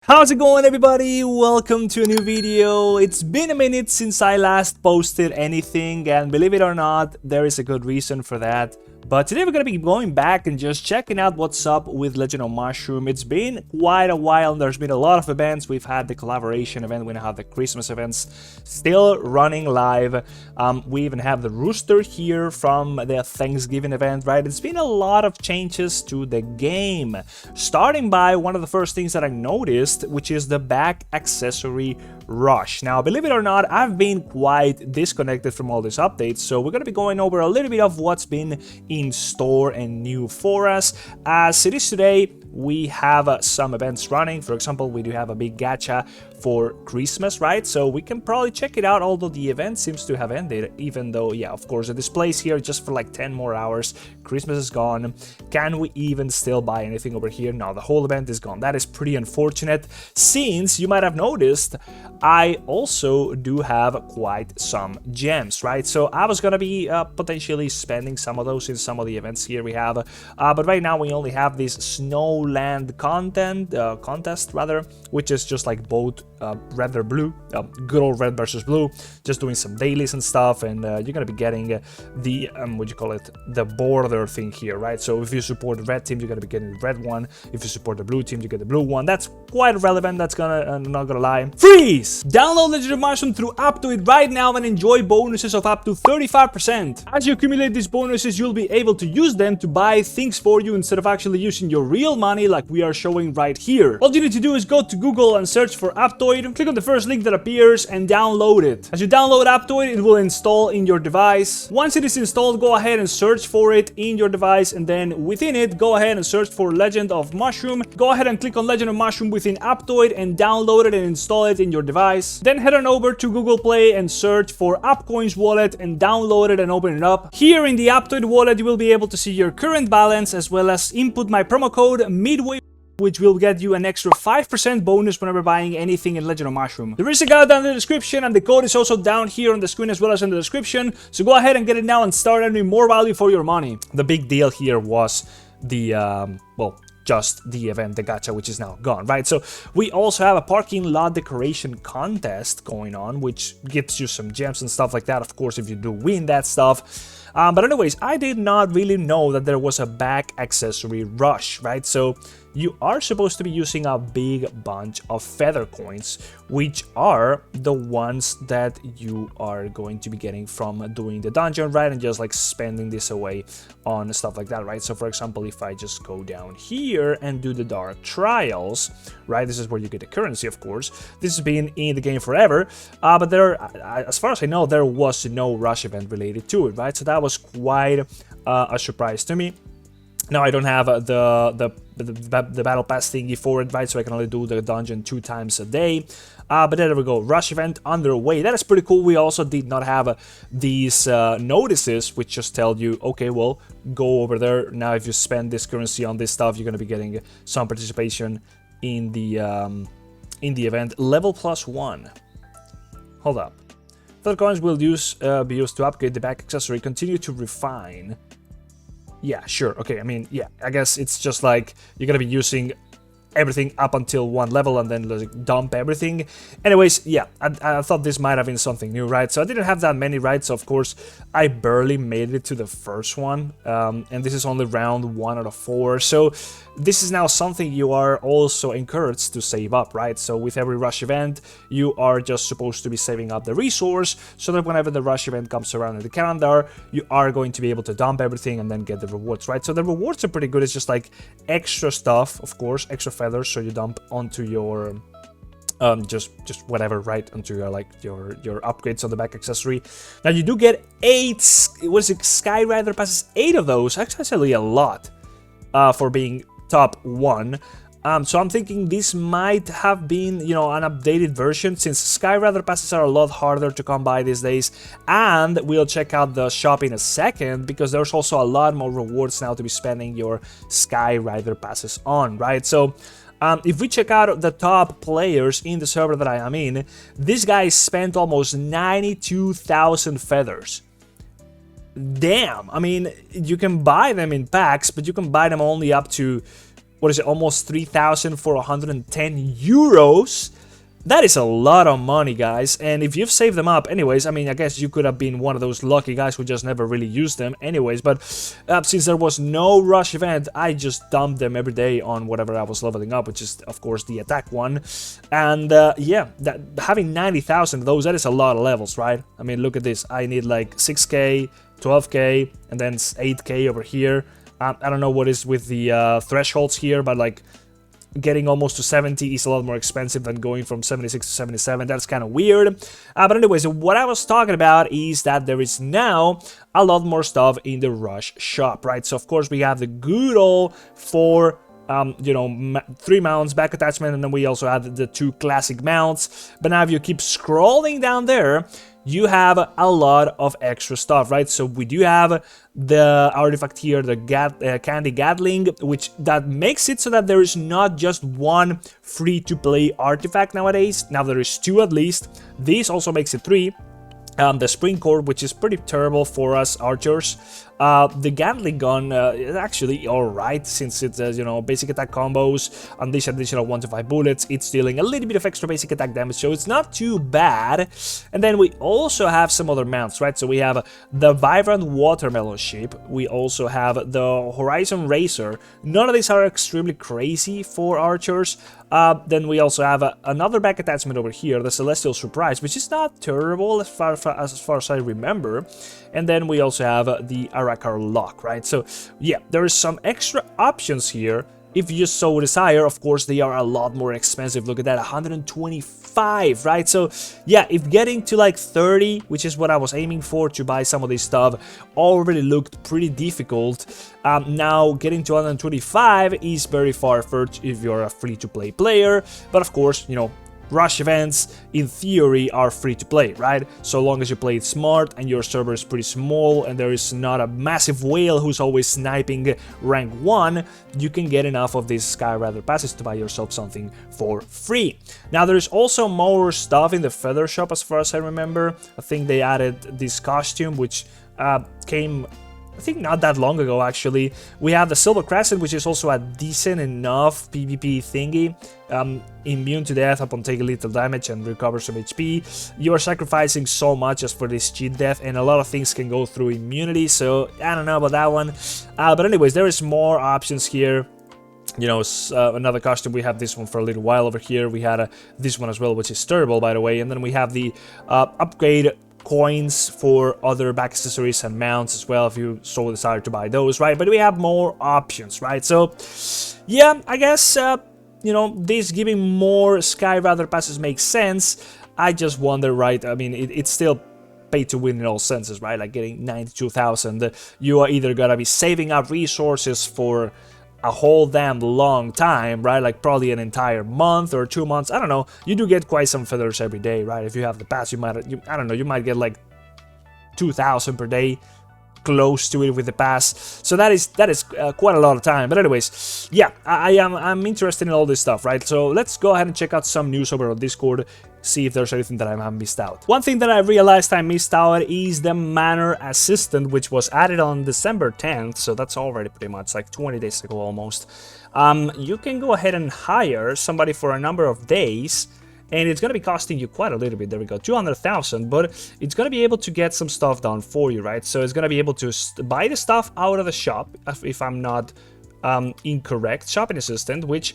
How's it going, everybody? Welcome to a new video. It's been a minute since I last posted anything, and believe it or not, there is a good reason for that. But today we're gonna be going back and just checking out what's up with Legend of Mushroom. It's been quite a while, and there's been a lot of events. We've had the collaboration event, we now have the Christmas events still running live. We even have the rooster here from the Thanksgiving event, right? It's been a lot of changes to the game. Starting by one of the first things that I noticed, which is the back accessory rush. Now, believe it or not, I've been quite disconnected from all these updates, so we're gonna be going over a little bit of what's been in store and new for us. As it is today, we have some events running. For example, we do have a big gacha for Christmas, right? So we can probably check it out, although the event seems to have ended, even though, yeah, of course, the display's here just for like 10 more hours. Christmas is gone. Can we even still buy anything over here? No, the whole event is gone. That is pretty unfortunate, since you might have noticed I also do have quite some gems, right? So I was gonna be potentially spending some of those in some of the events here we have, but right now we only have this Snowland contest rather, which is just like both red or blue, good old red versus blue, just doing some dailies and stuff, and you're gonna be getting the what do you call it, the border thing here, right? So if you support the red team, you're gonna be getting the red one. If you support the blue team, you get the blue one. That's quite relevant. That's gonna, I'm not gonna lie. Freeze! Download Legend of Mushroom through Aptoide right now and enjoy bonuses of up to 35%. As you accumulate these bonuses, you'll be able to use them to buy things for you instead of actually using your real money like we are showing right here. All you need to do is go to Google and search for Aptoide, click on the first link that appears and download it. As you download Aptoide, it will install in your device. Once it is installed, go ahead and search for it in your device, and then within it, go ahead and search for Legend of Mushroom. Go ahead and click on Legend of Mushroom within Aptoide and download it and install it in your device. Then head on over to Google Play and search for Appcoins wallet and download it and open it up. Here in the Aptoide wallet, you will be able to see your current balance as well as input my promo code Midway, which will get you an extra 5% bonus whenever buying anything in Legend of Mushroom. There is a guide down in the description, and the code is also down here on the screen as well as in the description, so go ahead and get it now and start earning more value for your money. The big deal here was the, well, just the event, the gacha, which is now gone, right? So we also have a parking lot decoration contest going on, which gives you some gems and stuff like that, of course, if you do win that stuff. But anyways, I did not really know that there was a back accessory rush, right? So you are supposed to be using a big bunch of feather coins, which are the ones that you are going to be getting from doing the dungeon, right? And just like spending this away on stuff like that, right? So for example, if I just go down here and do the dark trials, right? This is where you get the currency, of course. This has been in the game forever, but there, as far as I know, there was no rush event related to it, right? So that was quite a surprise to me. Now I don't have the battle pass thingy for it, right? So I can only do the dungeon 2 times a day. But there we go, rush event underway. That is pretty cool. We also did not have these notices, which just tell you, okay, well, go over there. Now if you spend this currency on this stuff, you're going to be getting some participation in the event. Level +1. Hold up. Feather coins will be used to upgrade the back accessory. Continue to refine. Yeah, sure. Okay, I mean, yeah, I guess it's just like you're gonna be using everything up until one level and then like dump everything. Anyways, yeah, I thought this might have been something new, right? So I didn't have that many, right? So of course I barely made it to the first one, and this is only round 1 out of 4. So this is now something you are also encouraged to save up, right? So with every rush event, you are just supposed to be saving up the resource so that whenever the rush event comes around in the calendar, you are going to be able to dump everything and then get the rewards, right? So the rewards are pretty good. It's just like extra stuff, of course, extra feathers, so you dump onto your just whatever, right, onto your like your upgrades on the back accessory. Now you do get 8, what is it, Sky Rider passes, 8 of those. Actually a lot for being top 1. So I'm thinking this might have been, you know, an updated version, since Sky Rider passes are a lot harder to come by these days. And we'll check out the shop in a second, because there's also a lot more rewards now to be spending your Sky Rider passes on, right? So if we check out the top players in the server that I am in, this guy spent almost 92,000 feathers. Damn, I mean, you can buy them in packs, but you can buy them only up to what is it, almost 3,410 euros. That is a lot of money, guys, and if you've saved them up anyways, I mean, I guess you could have been one of those lucky guys who just never really used them anyways, but since there was no rush event, I just dumped them every day on whatever I was leveling up, which is, of course, the attack one, and yeah, having 90,000 of those, that is a lot of levels, right? I mean, look at this, I need like 6k, 12k, and then 8k over here. I don't know what is with the thresholds here, but like, getting almost to 70 is a lot more expensive than going from 76 to 77. That's kind of weird. But anyways, what I was talking about is that there is now a lot more stuff in the Rush shop, right? So of course we have the good old 4 you know, 3 mounts, back attachment, and then we also have the 2 classic mounts. But now if you keep scrolling down there, you have a lot of extra stuff, right? So we do have the artifact here, the Candy Gatling, which that makes it so that there is not just one free-to-play artifact nowadays. Now there is 2 at least. This also makes it 3. The Spring Cord, which is pretty terrible for us archers. The Gatling gun is actually alright, since it has, you know, basic attack combos, and this additional 1 to 5 bullets, it's dealing a little bit of extra basic attack damage, so it's not too bad. And then we also have some other mounts, right? So we have the Vibrant Watermelon Ship, we also have the Horizon Racer. None of these are extremely crazy for archers. Then we also have another back attachment over here, the Celestial Surprise, which is not terrible as far as I remember. And then we also have the Arakar Lock, right? So yeah, there is some extra options here. If you so desire, of course, they are a lot more expensive. Look at that, 125, right? So yeah, if getting to like 30, which is what I was aiming for to buy some of this stuff, already looked pretty difficult. Now getting to 125 is very far-fetched if you're a free-to-play player, but of course, you know, Rush events, in theory, are free to play, right? So long as you play it smart and your server is pretty small and there is not a massive whale who's always sniping rank 1, you can get enough of these Skyrider passes to buy yourself something for free. Now, there's also more stuff in the Feather Shop as far as I remember. I think they added this costume, which came, I think, not that long ago, actually. We have the Silver Crescent, which is also a decent enough PvP thingy. Immune to death upon taking little damage and recover some HP. You are sacrificing so much just for this cheat death, and a lot of things can go through immunity, so I don't know about that one. But anyways, there is more options here. You know, another costume, we have this one for a little while over here. We had this one as well, which is terrible, by the way. And then we have the upgrade coins for other back accessories and mounts as well, if you so desire to buy those, right? But we have more options, right? So yeah, I guess you know, this giving more Skyrider passes makes sense. I just wonder, right? I mean, it's still pay to win in all senses, right? Like getting 92,000, you are either gonna be saving up resources for a whole damn long time, right? Like probably an entire month or 2 months. I don't know. You do get quite some feathers every day, right? If you have the pass, you might, I don't know, you might get like 2,000 per day, close to it with the pass. So that is quite a lot of time. But anyways, yeah, I'm interested in all this stuff, right? So let's go ahead and check out some news over on Discord, see if there's anything that I have missed out. One thing that I realized I missed out is the Manor Assistant, which was added on December 10th, so that's already pretty much like 20 days ago almost. You can go ahead and hire somebody for a number of days, and it's going to be costing you quite a little bit. There we go, 200,000, but it's going to be able to get some stuff done for you, right? So it's going to be able to buy the stuff out of the shop, if I'm not incorrect, shopping assistant, which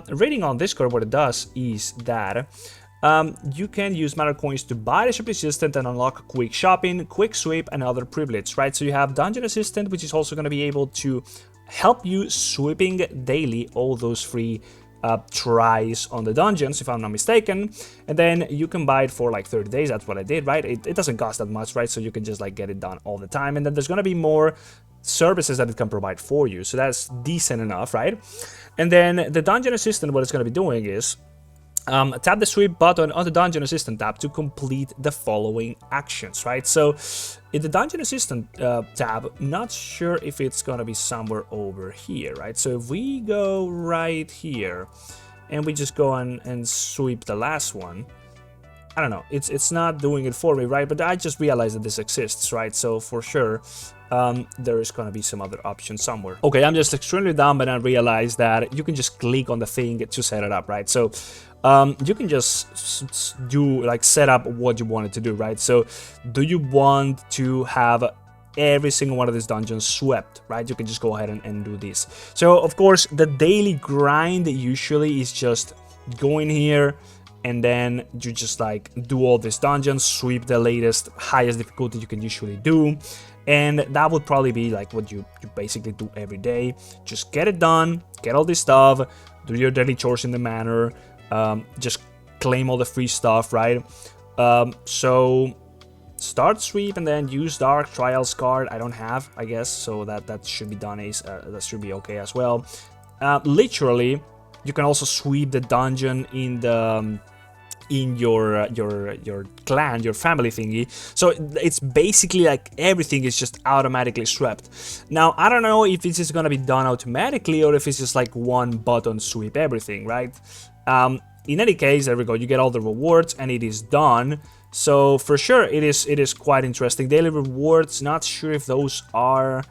reading on Discord, what it does is that you can use Matter Coins to buy the shopping assistant and unlock quick shopping, quick sweep, and other privileges, right? So you have Dungeon Assistant, which is also going to be able to help you sweeping daily all those free tries on the dungeons, if I'm not mistaken, and then you can buy it for like 30 days. That's what I did, right? It doesn't cost that much, right? So you can just like get it done all the time, and then there's gonna be more services that it can provide for you, so that's decent enough, right? And then the Dungeon Assistant, what it's gonna be doing is tap the sweep button on the Dungeon Assistant tab to complete the following actions, right? So in the Dungeon Assistant tab, not sure if it's gonna be somewhere over here, right? So if we go right here and we just go on and sweep the last one, I don't know, it's not doing it for me, right? But I just realized that this exists, right? So for sure, there is gonna be some other option somewhere. Okay, I'm just extremely dumb, and I realized that you can just click on the thing to set it up, right? So you can just do like set up what you want it to do, right? So do you want to have every single one of these dungeons swept, right? You can just go ahead and do this. So of course the daily grind usually is just go in here and then you just like do all these dungeons, sweep the latest highest difficulty you can usually do, and that would probably be like what you basically do every day. Just get it done, get all this stuff, do your daily chores in the manner, just claim all the free stuff, right? So start sweep and then use dark trials card. I don't have, I guess, so that should be done. That should be okay as well. Literally, you can also sweep the dungeon in the in your clan, your family thingy. So it's basically like everything is just automatically swept. Now I don't know if this is gonna be done automatically or if it's just like one button sweep everything, right? In any case, there we go. You get all the rewards and it is done. So for sure, it is quite interesting. Daily rewards. Not sure if those are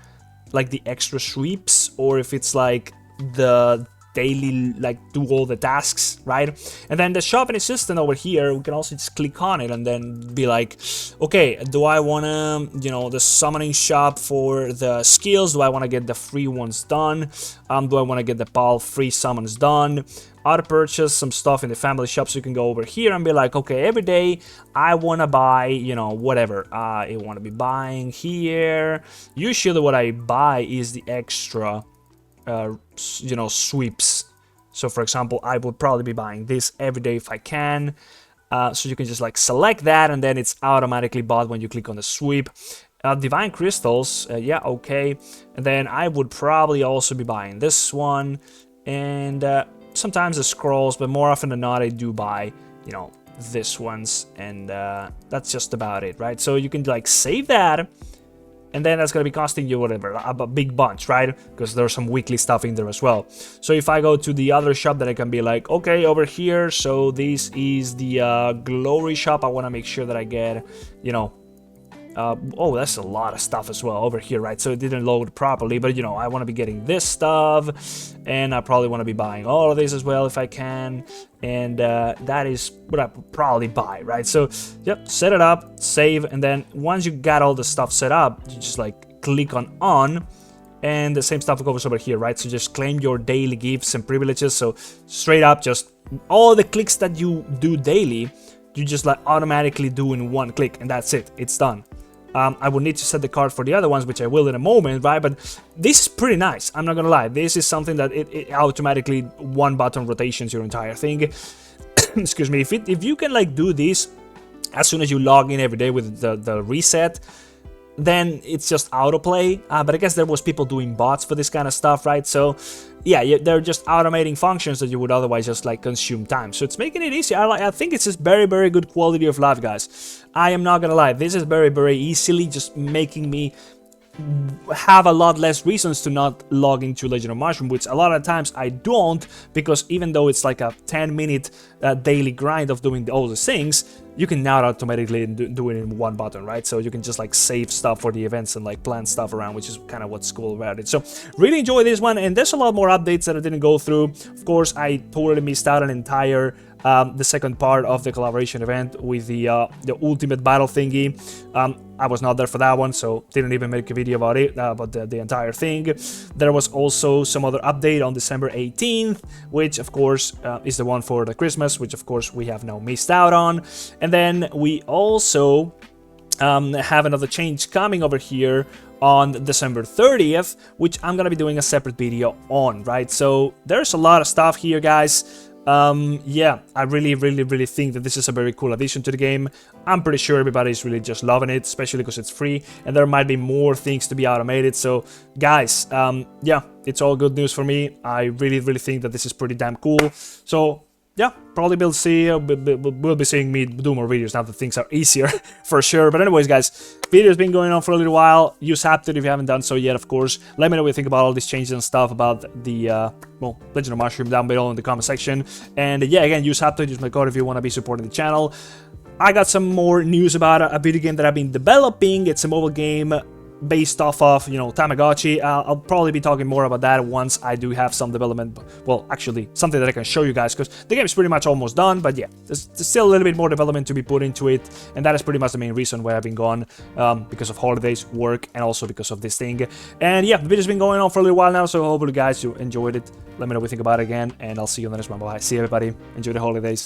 like the extra sweeps or if it's like the daily, like do all the tasks, right? And then the shopping assistant over here, we can also just click on it and then be like, okay, do I want to, you know, the summoning shop for the skills? Do I want to get the free ones done? Do I want to get the PAL free summons done? Auto purchase some stuff in the family shop, so you can go over here and be like, okay, every day I want to buy, you know, whatever I want to be buying here. Usually what I buy is the extra you know, sweeps. So for example, I would probably be buying this every day if I can. So you can just like select that and then it's automatically bought when you click on the sweep. Divine crystals, yeah, okay. And then I would probably also be buying this one and sometimes the scrolls, but more often than not I do buy, you know, this ones, and that's just about it, right? So you can like save that. And then that's going to be costing you whatever, a big bunch, right? Because there's some weekly stuff in there as well. So if I go to the other shop, then I can be like, okay, over here, so this is the glory shop. I want to make sure that I get, you know, oh, that's a lot of stuff as well over here, right? So it didn't load properly, but you know, I want to be getting this stuff, and I probably want to be buying all of this as well if I can, and that is what I probably buy, right? So, yep, set it up, save, and then once you got all the stuff set up, you just like click on, and the same stuff goes over here, right? So just claim your daily gifts and privileges. So straight up, just all the clicks that you do daily, you just like automatically do in one click, and that's it, it's done. I will need to set the card for the other ones, which I will in a moment, right? But this is pretty nice, I'm not gonna lie. This is something that it automatically one button rotations your entire thing. Excuse me. If you can like do this as soon as you log in every day with the reset, then it's just autoplay. But I guess there was people doing bots for this kind of stuff, right? So yeah, they're just automating functions that you would otherwise just like consume time. So it's making it easy. I think it's just very, very good quality of life, guys. I am not gonna lie, this is very, very easily just making me have a lot less reasons to not log into Legend of Mushroom, which a lot of times I don't, because even though it's like a 10-minute daily grind of doing all the things, you can now automatically do it in one button, right? So you can just like save stuff for the events and like plan stuff around, which is kind of what's cool about it. So really enjoy this one, and there's a lot more updates that I didn't go through. Of course, I totally missed out an entire the second part of the collaboration event with the ultimate battle thingy. I was not there for that one, so didn't even make a video about it, about the entire thing. There was also some other update on December 18th, which of course is the one for the Christmas, which of course we have now missed out on. And then we also have another change coming over here on December 30th, which I'm gonna be doing a separate video on, right? So there's a lot of stuff here, guys. Yeah, I really think that this is a very cool addition to the game. I'm pretty sure everybody's really just loving it, especially because it's free, and there might be more things to be automated. So guys, yeah, it's all good news for me. I really think that this is pretty damn cool. So yeah, probably we'll be seeing me do more videos now that things are easier, for sure. But anyways, guys, video's been going on for a little while. Use Aptoide if you haven't done so yet, of course. Let me know what you think about all these changes and stuff about the, well, Legend of Mushroom down below in the comment section. And yeah, again, use Aptoide, use my code if you want to be supporting the channel. I got some more news about a video game that I've been developing. It's a mobile game based off of, you know, Tamagotchi. I'll probably be talking more about that once I do have some development. Well, actually, something that I can show you guys, because the game is pretty much almost done. But yeah, there's still a little bit more development to be put into it, and that is pretty much the main reason why I've been gone, because of holidays, work, and also because of this thing. And yeah, the video's been going on for a little while now, so hopefully guys you enjoyed it. Let me know what you think about it again, and I'll see you on the next one. Bye. See you, everybody. Enjoy the holidays.